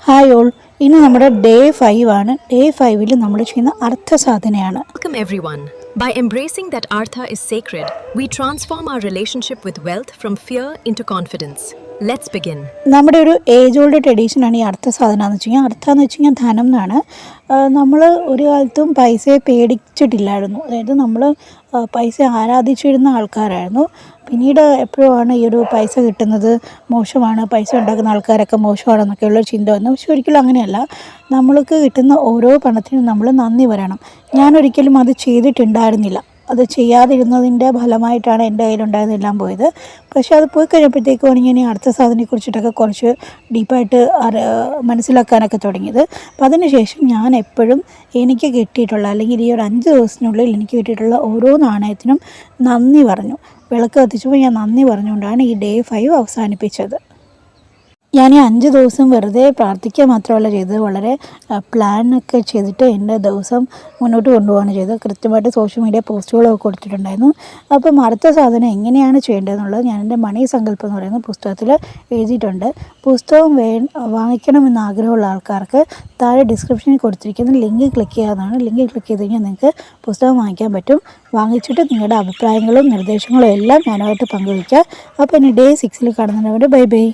Hi all, ഇനി നമ്മുടെ day 5 ആണ്. ഡേ 5-ൽ നമ്മൾ ചെയ്യുന്ന അർത്ഥസാധനയാണ്. Welcome everyone. By embracing that Artha is sacred, we transform our relationship with wealth from fear into confidence. Let's begin. നമ്മുടെ ഒരു age old ട്രഡീഷനാണ് ഈ അർത്ഥസാധന എന്ന് വെച്ച് കഴിഞ്ഞാൽ. അർത്ഥം എന്ന് വെച്ച് കഴിഞ്ഞാൽ ധനം എന്നാണ്. നമ്മൾ ഒരു കാലത്തും പൈസയെ പേടിച്ചിട്ടില്ലായിരുന്നു. അതായത് നമ്മൾ പൈസ ആരാധിച്ചിരുന്ന ആൾക്കാരായിരുന്നു. പിന്നീട് എപ്പോഴുമാണ് ഈ ഒരു പൈസ കിട്ടുന്നത് മോശമാണ്, പൈസ ഉണ്ടാക്കുന്ന ആൾക്കാരൊക്കെ മോശമാണെന്നൊക്കെയുള്ള ചിന്ത വന്നു. പക്ഷെ ഒരിക്കലും അങ്ങനെയല്ല. നമ്മൾക്ക് കിട്ടുന്ന ഓരോ പണത്തിനും നമ്മൾ നന്ദി പറയണം. ഞാനൊരിക്കലും അത് ചെയ്തിട്ടുണ്ടായിരുന്നില്ല. അത് ചെയ്യാതിരുന്നതിൻ്റെ ഫലമായിട്ടാണ് എൻ്റെ കയ്യിലുണ്ടായതെല്ലാം പോയത്. പക്ഷേ അത് പോയി കഴിഞ്ഞപ്പോഴത്തേക്കും ആണ് ഞാൻ ഈ അർത്ഥസാധനയെക്കുറിച്ചിട്ടൊക്കെ കുറച്ച് ഡീപ്പായിട്ട് മനസ്സിലാക്കാനൊക്കെ തുടങ്ങിയത്. അപ്പോൾ അതിനുശേഷം ഞാൻ എപ്പോഴും എനിക്ക് കിട്ടിയിട്ടുള്ള, അല്ലെങ്കിൽ ഈ ഒരു 5 ദിവസത്തിനുള്ളിൽ എനിക്ക് കിട്ടിയിട്ടുള്ള ഓരോ നാണയത്തിനും നന്ദി പറഞ്ഞു. വിളക്ക് കത്തിച്ചപ്പോൾ ഞാൻ നന്ദി പറഞ്ഞുകൊണ്ടാണ് ഈ ഡേ 5 അവസാനിപ്പിച്ചത്. ഞാൻ ഈ 5 ദിവസം വെറുതെ പ്രാർത്ഥിക്കുക മാത്രമല്ല ചെയ്തത്, വളരെ പ്ലാനൊക്കെ ചെയ്തിട്ട് എൻ്റെ ദിവസം മുന്നോട്ട് കൊണ്ടുപോവുകയാണ് ചെയ്തത്. കൃത്യമായിട്ട് സോഷ്യൽ മീഡിയ പോസ്റ്റുകളൊക്കെ കൊടുത്തിട്ടുണ്ടായിരുന്നു. അപ്പം അർത്ഥസാധന എങ്ങനെയാണ് ചെയ്യേണ്ടതെന്നുള്ളത് ഞാൻ എൻ്റെ മണി സങ്കല്പം എന്ന് പറയുന്ന പുസ്തകത്തിൽ എഴുതിയിട്ടുണ്ട്. പുസ്തകം വാങ്ങിക്കണമെന്ന് ആഗ്രഹമുള്ള ആൾക്കാർക്ക് താഴെ ഡിസ്ക്രിപ്ഷനിൽ കൊടുത്തിരിക്കുന്ന ലിങ്ക് ക്ലിക്ക് ചെയ്യാവുന്നതാണ്. ലിങ്ക് ക്ലിക്ക് ചെയ്ത് കഴിഞ്ഞാൽ നിങ്ങൾക്ക് പുസ്തകം വാങ്ങിക്കാൻ പറ്റും. വാങ്ങിച്ചിട്ട് നിങ്ങളുടെ അഭിപ്രായങ്ങളും നിർദ്ദേശങ്ങളും എല്ലാം ഞാനുമായിട്ട് പങ്കുവയ്ക്കുക. അപ്പോൾ ഇനി ഡേ 6-ൽ കാണുന്നവരുടെ ബൈ ബൈ.